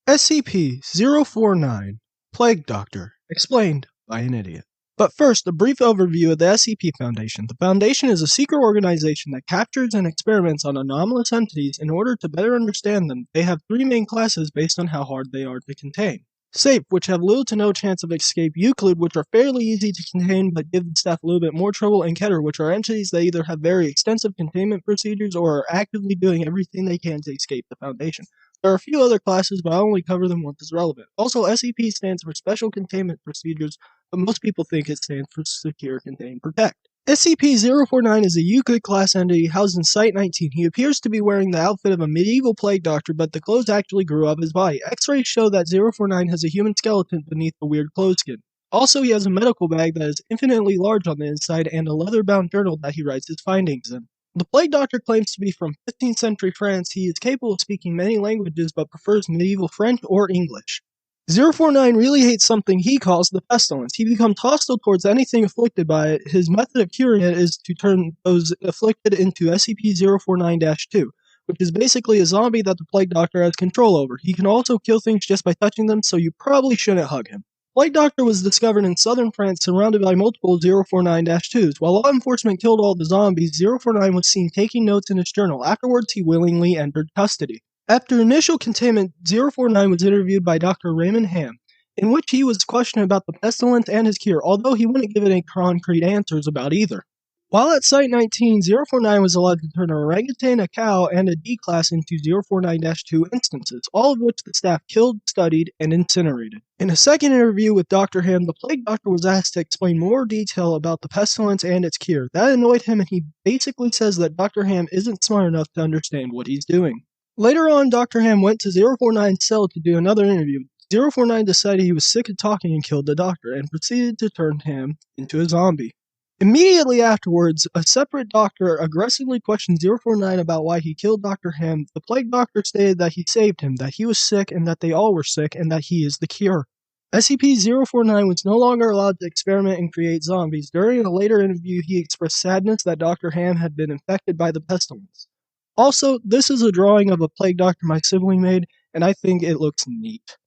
SCP-049 Plague Doctor, explained by an idiot. But first, a brief overview of the SCP Foundation. The Foundation is a secret organization that captures and experiments on anomalous entities in order to better understand them. They have three main classes based on how hard they are to contain. Safe, which have little to no chance of escape. Euclid, which are fairly easy to contain but give the staff a little bit more trouble. And Keter, which are entities that either have very extensive containment procedures or are actively doing everything they can to escape the Foundation. There are a few other classes, but I'll only cover them once as relevant. Also, SCP stands for Special Containment Procedures, but most people think it stands for Secure, Contain, Protect. SCP-049 is a Euclid-class entity housed in Site-19. He appears to be wearing the outfit of a medieval plague doctor, but the clothes actually grew up his body. X-rays show that 049 has a human skeleton beneath the weird clotheskin. Also, he has a medical bag that is infinitely large on the inside and a leather-bound journal that he writes his findings in. The Plague Doctor claims to be from 15th century France. He is capable of speaking many languages but prefers medieval French or English. 049 really hates something he calls the pestilence. He becomes hostile towards anything afflicted by it. His method of curing it is to turn those afflicted into SCP-049-2, which is basically a zombie that the Plague Doctor has control over. He can also kill things just by touching them, so you probably shouldn't hug him. Plague Doctor was discovered in southern France surrounded by multiple 049-2s. While law enforcement killed all the zombies, 049 was seen taking notes in his journal. Afterwards, he willingly entered custody. After initial containment, 049 was interviewed by Dr. Raymond Ham, in which he was questioned about the pestilence and his cure, although he wouldn't give any concrete answers about either. While at Site-19, 049 was allowed to turn an orangutan, a cow, and a D-class into 049-2 instances, all of which the staff killed, studied, and incinerated. In a second interview with Dr. Ham, the Plague Doctor was asked to explain more detail about the pestilence and its cure. That annoyed him, and he basically says that Dr. Ham isn't smart enough to understand what he's doing. Later on, Dr. Ham went to 049's cell to do another interview. 049 decided he was sick of talking and killed the doctor, and proceeded to turn Ham into a zombie. Immediately afterwards, a separate doctor aggressively questioned 049 about why he killed Dr. Ham. The Plague Doctor stated that he saved him, that he was sick, and that they all were sick, and that he is the cure. SCP-049 was no longer allowed to experiment and create zombies. During a later interview, he expressed sadness that Dr. Ham had been infected by the pestilence. Also, this is a drawing of a Plague Doctor my sibling made, and I think it looks neat.